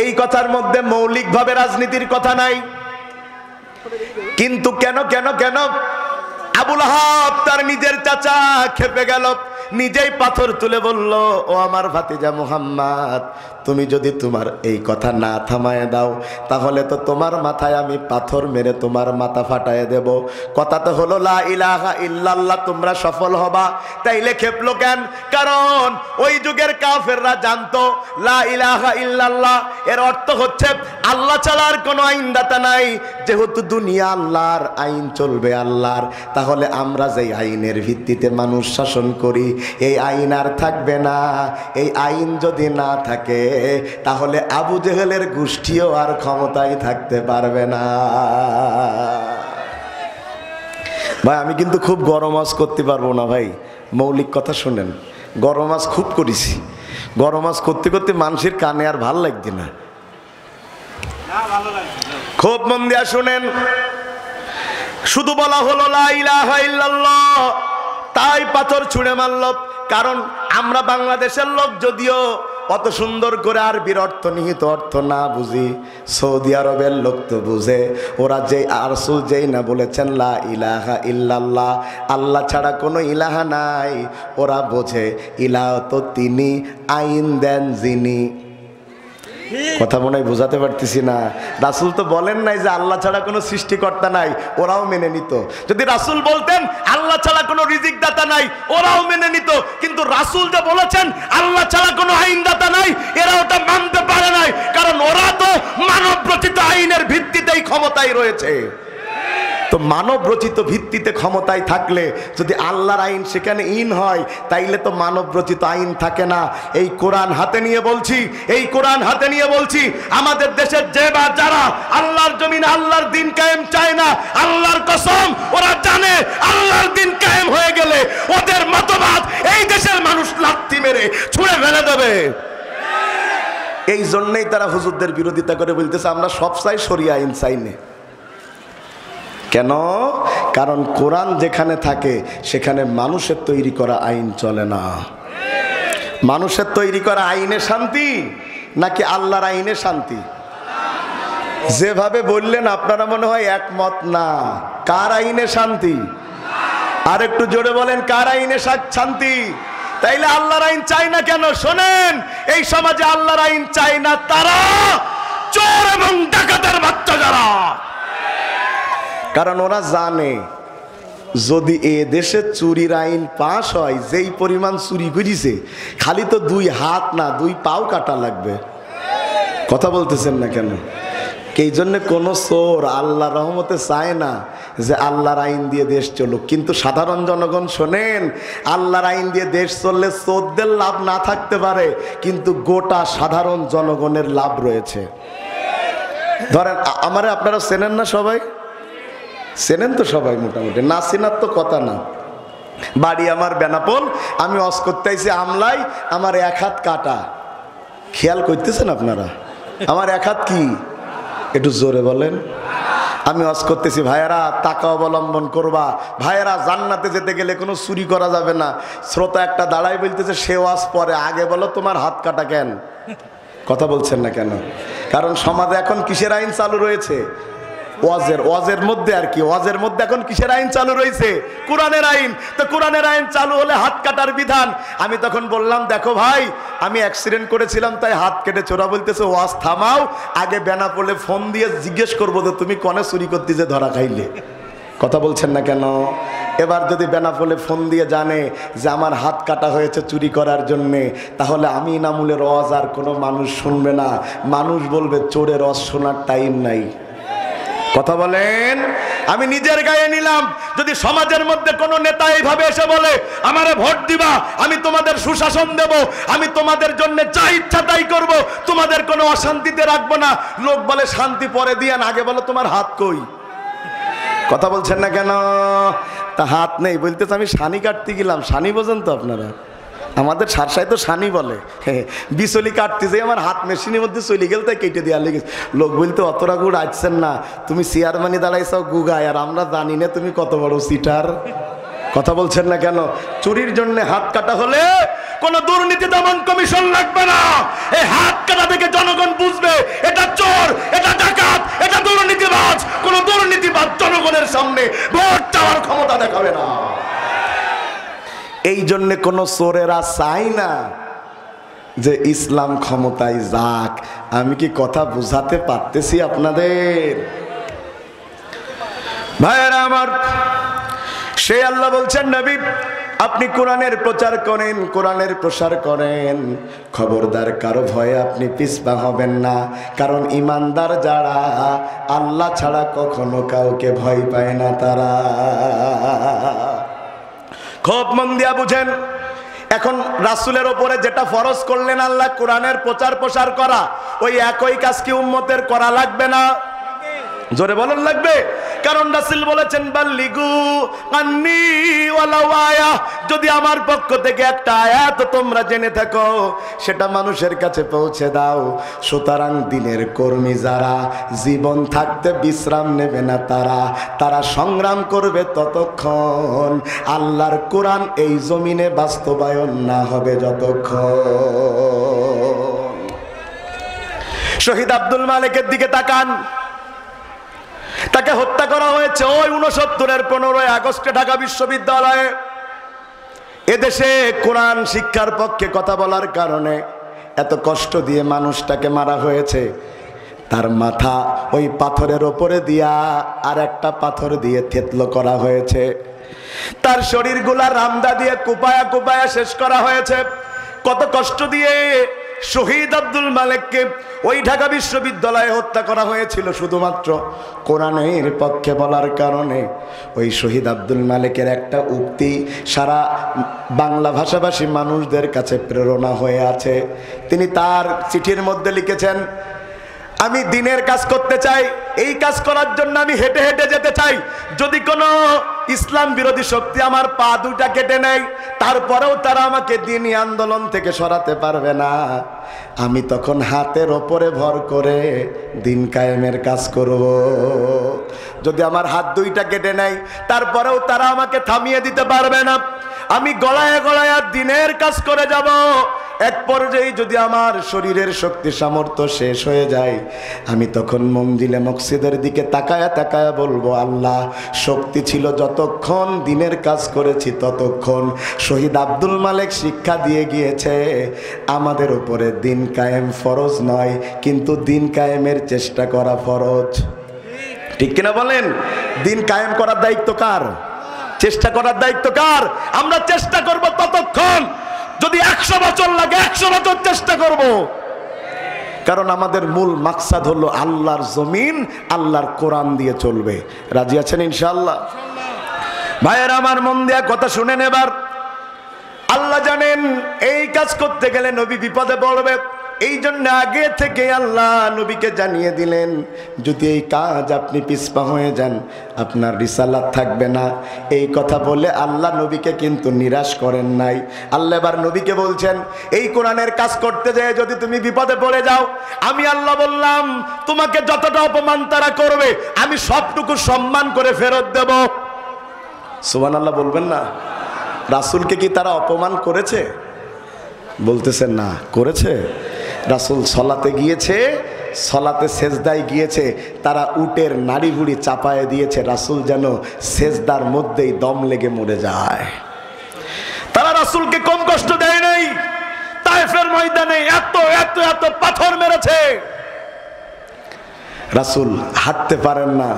এই কথার মধ্যে মৌলিকভাবে রাজনীতির কথা নাই। কিন্তু কেন কেন কেন আবুল আহাব তার নিজের চাচা খেপে গেল, নিজেই পাথর তুলে বলল, ও আমার ভাতিজা মুহাম্মদ, তুমি যদি তোমার এই কথা না থামায় দাও তাহলে তো তোমার মাথায় আমি পাথর মেরে তোমার মাথা ফাটায় দেব। কথা তো হলো লা ইলাহা ইল্লাল্লাহ, তোমরা সফল হবা। তাইলে খেপলো কেন? কারণ ওই যুগের কাফেররা জানতো লা ইলাহা ইল্লাল্লাহ এর অর্থ হচ্ছে আল্লাহ ছাড়া আর কোনো আইনদাতা নাই। যেহেতু দুনিয়া আল্লাহর, আইন চলবে আল্লাহর, তাহলে আমরা যেই আইনের ভিত্তিতে মানুষ শাসন করি এই আইন আর থাকবে না। এই আইন যদি না থাকে তাহলে আবু জেহেলের গোষ্ঠীও আর ক্ষমতায় থাকতে পারবে না। ভাই আমি কিন্তু খুব গরম আওয়াজ করতে পারবো না ভাই, মৌলিক কথা শুনেন। গরম আওয়াজ খুব করেছি, গরম আওয়াজ করতে করতে মানুষের কানে আর ভাল লাগছে না। খুব মন দিয়া শুনেন, শুধু বলা হলো লা ইলাহা ইল্লাল্লাহ, তাই পাথর ছুঁড়ে মারল। কারণ আমরা বাংলাদেশের লোক যদিও অত সুন্দর করে আরবির অর্থ নিহিত অর্থ না বুঝি, সৌদি আরবের লোক তো বুঝে। ওরা যেই রাসূল যেই না বলেছেন লা ইলাহা ইল্লাল্লাহ, আল্লাহ ছাড়া কোনো ইলাহা নাই, ওরা বোঝে ইলাহ তো তিনি, আইন দেন যিনি। কথা মনে হয় বোঝাতে পারতেছি না। রাসূল তো বলেন নাই যে আল্লাহ ছাড়া কোনো সৃষ্টিকর্তা নাই, ওরাও মেনে নিত। যদি রাসূল বলতেন আল্লাহ ছাড়া কোনো রিজিকদাতা নাই, ওরাও মেনে নিত। কিন্তু রাসূল যে বলেছেন আল্লাহ ছাড়া কোনো আইনদাতা নাই, এরা ওটা মানতে পারে নাই, কারণ ওরা তো মানব রচিত আইনের ভিত্তিতেই ক্ষমতায় রয়েছে। তো মানব রচিত ভিত্তিতে ক্ষমতায় থাকলে যদি আল্লাহর আইন সেখানে ইন হয়, তাইলে তো মানব রচিত আইন থাকে না। এই কোরআন হাতে নিয়ে বলছি, এই কোরআন হাতে নিয়ে বলছি, আমাদের দেশের যে বা যারা আল্লাহর জমিনে আল্লাহর দিন কায়েম চায় না, আল্লাহর কসম ওরা জানে আল্লাহর দিন কায়েম হয়ে গেলে ওদের মতবাদ এই দেশের মানুষ লাথি মেরে ছুঁড়ে ফেলে দেবে। এই জন্যই তারা হুজুরদের বিরোধিতা করে বলতেছে আমরা সব চাই, শরিয়া আইন চাই না। কেন? কারণ কোরআন যেখানে থাকে সেখানে মানুষের তৈরি করা আইন চলে না। মানুষের তৈরি করা আইনে শান্তি নাকি আল্লাহর আইনে শান্তি? যেভাবে বললেন আপনারা মনে হয় একমত না। কার আইনে শান্তি? আর একটু জোরে বলেন, কার আইনে শান্তি? তাইলে আল্লাহর আইন চাই না কেন? শোনেন, এই সমাজে আল্লাহর আইন চাই না তারা চোর এবং ডাকাতের বাচ্চা যারা। কারণ ওরা জানে যদি এ দেশে চুরির আইন পাশ হয়, যেই পরিমাণ চুরি করেছে খালি তো 2 হাত না 2 পাও কাটা লাগবে। কথা বলতেছেন না কেন? এই জন্য কোনো চোর আল্লাহর রহমতে চায় না যে আল্লাহর আইন দিয়ে দেশ চলুক। কিন্তু সাধারণ জনগণ শোনেন, আল্লাহর আইন দিয়ে দেশ চললে চোরদের লাভ না থাকতে পারে, কিন্তু গোটা সাধারণ জনগণের লাভ রয়েছে। ধরেন আমারে আপনারা চেনেন না? সবাই চেনেন তো? সবাই মোটামুটি, না চেনার তো কথা না। বাড়ি আমার বেনাপোল, আমি অস করতে আইছি আমলাই, আমার 1 হাত কাটা। খেয়াল করতেছেন আপনারা? আমার 1 হাত কি? একটু জোরে বলেন। আমি ওয়াজ করতেছি, ভাইয়েরা তাকা অবলম্বন করবা, ভাইয়েরা জান্নাতে যেতে গেলে কোনো চুরি করা যাবে না। শ্রোতা একটা দাঁড়ায় বলতেছে সে ওয়াজ পরে, আগে বলো তোমার হাত কাটা কেন? কথা বলছেন না কেন? কারণ সমাজে এখন কিসের আইন চালু রয়েছে? ওয়াজের মধ্যে আর কি, ওয়াজের মধ্যে এখন কিসের আইন চালু রয়েছে? কোরআনের আইন। তো কোরআনের আইন চালু হলে হাত কাটার বিধান। আমি তখন বললাম দেখো ভাই, আমি অ্যাক্সিডেন্ট করেছিলাম তাই হাত কেটেছে। ওরা বলতেছে ওয়াজ থামাও, আগে বেনাপোলে ফোন দিয়ে জিজ্ঞেস করবো যে তুমি কনে চুরি করতে যে ধরা খাইলে। কথা বলছেন না কেন? এবার যদি বেনাপোলে ফোন দিয়ে জানে যে আমার হাত কাটা হয়েছে চুরি করার জন্যে, তাহলে আমি নামুলের ওয়াজ আর কোনো মানুষ শুনবে না। মানুষ বলবে চোরের ওয়াজ শোনার টাইম নাই। কথা বলেন। আমি নিজের গায়ে নিলাম, যদি সমাজের মধ্যে কোনো নেতা এইভাবে এসে বলে আমারে ভোট দিবা, আমি তোমাদের সুশাসন দেব, আমি তোমাদের জন্য যা ইচ্ছা তাই করব, তোমাদের কোনো অশান্তিতে রাখবো না, লোক বলে শান্তি পরে দিয়ান, আগে বলো তোমার হাত কই। কথা বলছেন না কেন? তা হাত নেই বলতেছে আমি সানি কাটতে গেলাম। সানি বোঝেন তো আপনারা? আমাদের সারসায় তো সানি বলে। বিচলি কাটতে যাই আমার হাত মেশিনের মধ্যে চলে গেল, তাই কেটে দেওয়া লেগেছে। লোক বলতে অতটা গুড় আসছেন না, তুমি চেয়ারম্যানই দাঁড়াইছ গুগায়, আর আমরা জানি না তুমি কত বড় সিটার। কথা বলছেন না কেন? চুরির জন্য হাত কাটা হলে কোনো দুর্নীতি দমন কমিশন লাগবে না। এই হাত কাটা থেকে জনগণ বুঝবে এটা চোর, এটা ডাকাত, এটা দুর্নীতিবাজ। কোনো দুর্নীতিবাজ জনগণের সামনে ভোট চাওয়ার ক্ষমতা দেখাবে না। এই জন্য কোনো চোরেরা চাই না যে ইসলাম ক্ষমতায় যাক। আমি কি কথা বুঝাতে পারতেছি আপনাদের? ভাইয়েরা আমার, সে আল্লাহ বলছেন নবী আপনি কোরআনের প্রচার করেন, কোরআনের প্রসার করেন, খবরদার কারো ভয়ে আপনি পিছপা হবেন না। কারণ ইমানদার যারা আল্লাহ ছাড়া কখনো কাউকে ভয় পায় না তারা। খুব মন দিয়া বুঝেন, এখন রাসূলের ওপরে যেটা ফরজ করলেন আল্লাহ, কোরআনের প্রচার প্রসার করা, ওই একই কাজ কি উম্মতের করা লাগবে না? জোরে বলেন লাগবে। কারণ রাসূল বলেছেন বাল্লিগু আন্নী ওয়ালাউ আয়া, যদি আমার পক্ষ থেকে একটা আয়াত তোমরা জেনে থাকো সেটা মানুষের কাছে পৌঁছে দাও। সুতরাং দিনের কর্মী যারা জীবন থাকতে বিশ্রাম নেবে না, তারা সংগ্রাম করবে ততক্ষণ আল্লাহর কোরআন এই জমিনে বাস্তবায়ন না হবে যতক্ষণ। শহীদ আব্দুল মালিকের দিকে তাকান, তাকে হত্যা করা হয়েছে ওই 69-এর 15 আগস্টে ঢাকা বিশ্ববিদ্যালয়ে। এদেশে কোরআন শিক্ষার পক্ষে কথা বলার কারণে এত কষ্ট দিয়ে মানুষটাকে মারা হয়েছে। তার মাথা ওই পাথরের ওপরে দিয়া আর একটা পাথর দিয়ে থেতলো করা হয়েছে। তার শরীরগুলা রামদা দিয়ে কুপায়া কুপায়া শেষ করা হয়েছে। কত কষ্ট দিয়ে শহীদ আব্দুল মালেককে ওই ঢাকা বিশ্ববিদ্যালয়ে হত্যা করা হয়েছিল শুধুমাত্র কোরআনের পক্ষে বলার কারণে। ওই শহীদ আব্দুল মালেকের একটা উক্তি সারা বাংলা ভাষাভাষী মানুষদের কাছে প্রেরণা হয়ে আছে। তিনি তার চিঠির মধ্যে লিখেছেন, আমি দ্বীনের কাজ করতে চাই, এই কাজ করার জন্য আমি হেঁটে হেঁটে যেতে চাই। যদি কোনো ইসলাম বিরোধী শক্তি আমার পা দুটা কেটে নেয়, তারপরেও তারা আমাকে দ্বীনি আন্দোলন থেকে সরাতে পারবে না। আমি তখন হাতের ওপরে ভর করে দ্বীন কায়েমের কাজ করব। যদি আমার হাত দুইটা কেটে নেয়, তারপরেও তারা আমাকে থামিয়ে দিতে পারবে না। আমি গলায় গলায় দ্বীনের কাজ করে যাব। এক পর্যায়ে যদি আমার শরীরের শক্তি সামর্থ্য শেষ হয়ে যায়, আমি তখন মঞ্জিলে মকসিদের দিকে তাকায়া তাকায়া বলবো, আল্লাহ, শক্তি ছিল যতক্ষণ দ্বীনের কাজ করেছি ততক্ষণ। শহীদ আব্দুল মালেক শিক্ষা দিয়ে গিয়েছে, আমাদের উপরে দ্বীন কায়েম ফরজ নয়, কিন্তু দ্বীন কায়েমের চেষ্টা করা ফরজ। ঠিক কিনা বলেন? দ্বীন কায়েম করার দায়িত্ব কার? চেষ্টা করার দায়িত্ব কার? আমরা চেষ্টা করব ততক্ষণ, যদি 100 বছর লাগে 100 বছর চেষ্টা করব। কারণ আমাদের মূল মাকসাদ হলো আল্লাহর জমিন আল্লাহর কোরআন দিয়ে চলবে। রাজি আছেন ইনশাআল্লাহ? ভাইয়েরা আমার, মন দিয়ে কথা শুনেন এবার। আল্লাহ জানেন এই কাজ করতে গেলে নবী বিপদে পড়বে, এই জন্য আগে থেকে আল্লাহ নবীকে জানিয়ে দিলেন, যদি এই কাজ আপনি পিছপা হয়ে যান আপনার রিসালাত থাকবে না। এই কথা বলে আল্লাহ নবীকে কিন্তু নিরাশ করেন নাই। আল্লাহ এবার নবীকে বলছেন, এই কোরআনের কাজ করতে যেয়ে যদি তুমি বিপদে পড়ে যাও, আমি আল্লাহ বললাম তোমাকে যতটা অপমান তারা করবে আমি সবটুকু সম্মান করে ফেরত দেব। সুবহানাল্লাহ বলবেন না? রাসূলকে কি তারা অপমান করেছে? বলতেছেন না, করেছে। রাসূল সলাতে গিয়েছে, সলাতে সেজদায় গিয়েছে, তারা উটের নাড়ি ভুড়ি চাপায়ে দিয়েছে, রাসূল যেন সেজদার মধ্যেই দম লেগে মরে যায়। তারা রাসূলকে কম কষ্ট দেয় নাই। তায়েফের ময়দানে এত এত এত পাথর মেরেছে, রাসূল হাঁটতে পারেন না।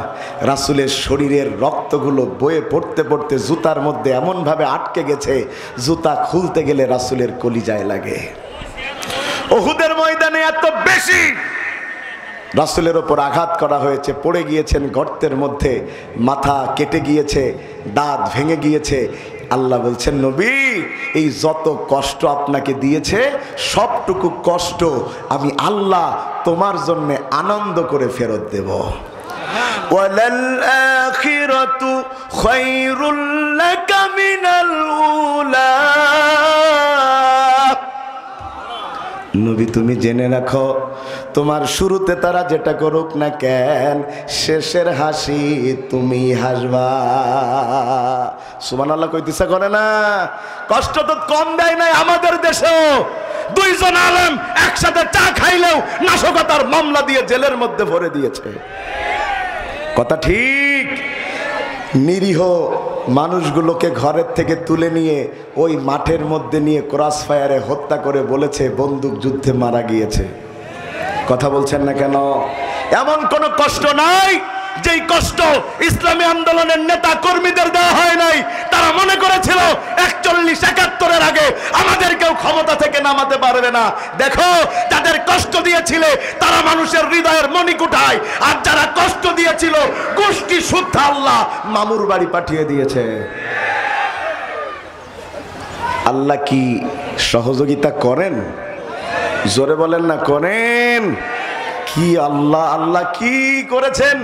রাসূলের শরীরের রক্তগুলো বয়ে পড়তে পড়তে জুতার মধ্যে এমনভাবে আটকে গেছে, জুতা খুলতে গেলে রাসূলের কলিজায় লাগে। উহুদের ময়দানে এত বেশি রাসূলের ওপর আঘাত করা হয়েছে, পড়ে গিয়েছেন গর্তের মধ্যে, মাথা কেটে গিয়েছে, দাঁত ভেঙে গিয়েছে। আল্লাহ বলছেন, নবী, এই যত কষ্ট আপনাকে দিয়েছে সবটুকু কষ্ট আমি আল্লাহ তোমার জন্য আনন্দ করে ফেরত দেব। ওয়ালাল আখিরাতু খায়রুল লাকা মিনাল উলা। নবী, তুমি জেনে রাখো, তোমার শুরুতে তারা যেটা করুক না কেন, শেষের হাসি তুমি হাসবা। সুবহানাল্লাহ কইতেছে করে না? কষ্ট তো কম দেয় নাই আমাদের দেশেও। 2 জন আলেম একসাথে চা খাইলেও নাশকতার মামলা দিয়ে জেলের মধ্যে ভরে দিয়েছে। কথা ঠিক? নিরীহ মানুষগুলোকে ঘরের থেকে তুলে নিয়ে ওই মাঠের মধ্যে নিয়ে ক্রস ফায়ারে হত্যা করে বলেছে বন্দুক যুদ্ধে মারা গিয়েছে। কথা বলছেন না কেন? এমন কোন কষ্ট নাই যেই কষ্ট ইসলামী আন্দোলনের নেতা কর্মীদের দেওয়া হয় নাই। তারা মনে করেছিল 41-71-এর আগে আমাদের কেউ ক্ষমতা থেকে নামাতে পারবে না। দেখো, যাদের কষ্ট দিয়েছিলে তারা মানুষের হৃদয়ের মণিকুঠায়, আর যারা কষ্ট দিয়েছিল গোষ্ঠী শুদ্ধ আল্লাহ মামুর বাড়ি পাঠিয়ে দিয়েছে। আল্লাহ কি সহযোগিতা করেন? জোরে বলেন না, করেন। কি আল্লাহ, আল্লাহ কি করেছেন?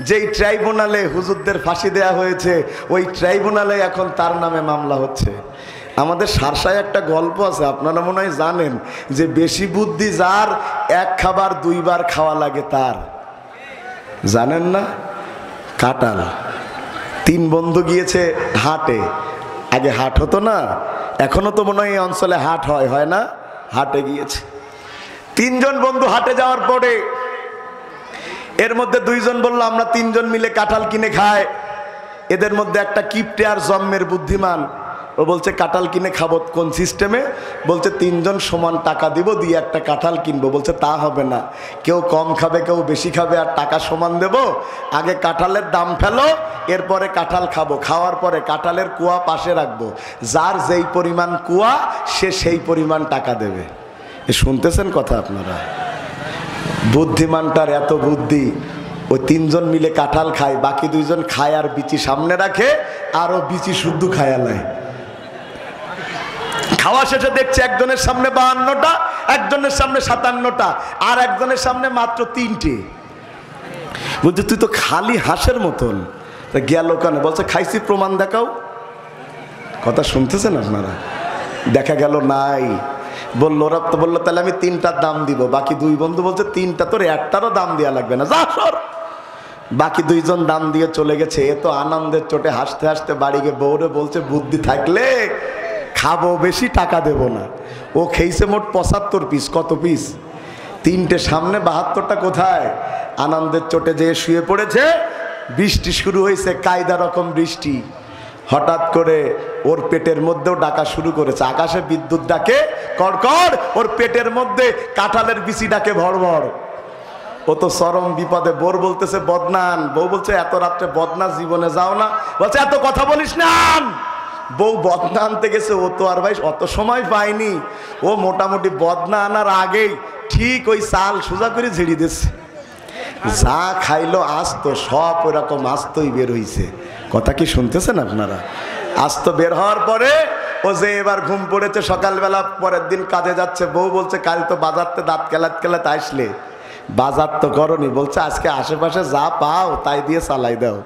যেই ট্রাইব্যুনালে হুজুরদের ফাঁসি দেয়া হয়েছে ওই ট্রাইব্যুনালে এখন তার নামে মামলা হচ্ছে। আমাদের সারসায় একটা গল্প আছে, আপনারা মনে হয় জানেন, যে বেশি বুদ্ধি যার, 1 খাবার 2 বার খাওয়া লাগে তার। জানেন না? কাঁঠাল 3 বন্ধু গিয়েছে হাটে। আগে হাট হতো না, এখনো তো মনে হয় এই অঞ্চলে হাট হয় না? হাটে গিয়েছে 3 জন বন্ধু। হাটে যাওয়ার পরে এর মধ্যে 2 জন বলল আমরা 3 জন মিলে কাঁঠাল কিনে খাই। এদের মধ্যে একটা কিপটে আর জন্মের বুদ্ধিমান, ও বলছে কাঁঠাল কিনে খাবো কোন সিস্টেমে? বলছে 3 জন সমান টাকা দিব, দিয়ে একটা কাঁঠাল কিনবো। বলছে তা হবে না, কেউ কম খাবে কেউ বেশি খাবে, আর টাকা সমান দেব। আগে কাঁঠালের দাম ফেলো, এরপরে কাঁঠাল খাবো, খাওয়ার পরে কাঁঠালের কুয়া পাশে রাখবো, যার যেই পরিমাণ কুয়া সে সেই পরিমাণ টাকা দেবে। শুনতেছেন কথা আপনারা? বুদ্ধিমানটার এত বুদ্ধি, ওই তিনজন মিলে কাঁঠাল খায়, বাকি দুইজন খায় আর বিচি সামনে রাখে, আরো বিচি শুদ্ধ খায়ালায়। খাওয়া শেষে দেখছে একজনের সামনে 52টা, একজনের সামনে 57টা, আর একজনের সামনে মাত্র 3টে। বলছে তুই তো খালি হাঁসের মতন। গেল ওখানে, বলছে খাইছি, প্রমাণ দেখাও। কথা শুনতেছেন আপনারা? দেখা গেল নাই। বললো ওরা তো, বললো তাহলে আমি 3টার দাম দিব। বাকি দুই বন্ধু বলছে 3টা তোর একটারও দাম দেওয়া লাগবে না, যা সর। বাকি দুইজন দাম দিয়ে চলে গেছে। এ তো আনন্দের চোটে হাসতে হাসতে বাড়ি গিয়ে বউরে বলছে বুদ্ধি থাকলে খাবো বেশি, টাকা দেব না। ও খেয়েছে মোট 75 পিস। কত পিস? 3টে সামনে, 72টা কোথায়? আনন্দের চোটে যেয়ে শুয়ে পড়েছে। বৃষ্টি শুরু হয়েছে, কায়দা রকম বৃষ্টি। হঠাৎ করে ওর পেটের মধ্যেও ডাকা শুরু করেছে। আকাশে বিদ্যুৎ ডাকে কড়কড়, ওর পেটের মধ্যে কাঁঠালের বিচি ডাকে ভড়ভড়। ও তো চরম বিপদে। বোর বলতেছে বদনান। বউ বলছে এত রাত্রে বদনা জীবনে যাও না। বলছে এত কথা বলিস না। বউ বদনা আনতে গেছে, ও তো আর ভাই অত সময় পায়নি। ও মোটামুটি বদনা আনার আগেই ঠিক ওই চাল সোজা করে ঝেড়ে দিচ্ছে। যা খাইলো আস্ত, সব ওরকম আস্তই বের হইছে। কথা কি শুনতেছেন আপনারা? আস্ত বের হওয়ার পরে ও যে এবার ঘুম পড়েছে, সকালবেলা পরের দিন কাজে যাচ্ছে। বউ বলছে কাল তো বাজারতে দাঁত কেলাত কেলাত আসলে, বাজার তো করনি। বলছে আজকে আশেপাশে যা পাও তাই দিয়ে চালাই দাও।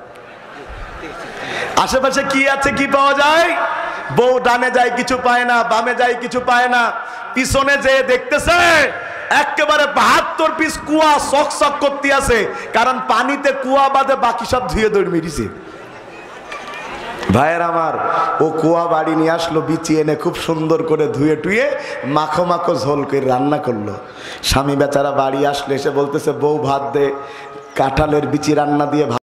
আশেপাশে কি আছে, কি পাওয়া যায়? বউ ডানে যায় কিছু পায় না, বামে যায় কিছু পায় না। পিছনে যে দেখতেছে একেবারে 72 পিস কুয়া চক চক করতে আছে, কারণ পানিতে কুয়া বাদে বাকি সব ধুয়ে দৌড় মেরেছে। ভাইয়ের আমার, ও কুয়া বাড়ি নিয়ে আসলো, বিচি এনে খুব সুন্দর করে ধুয়ে টুয়ে মাখো মাখো ঝোল করে রান্না করলো। স্বামী বেচারা বাড়ি আসলে এসে বলতেছে বউ ভাত দে। কাঁঠালের বিচি রান্না দিয়ে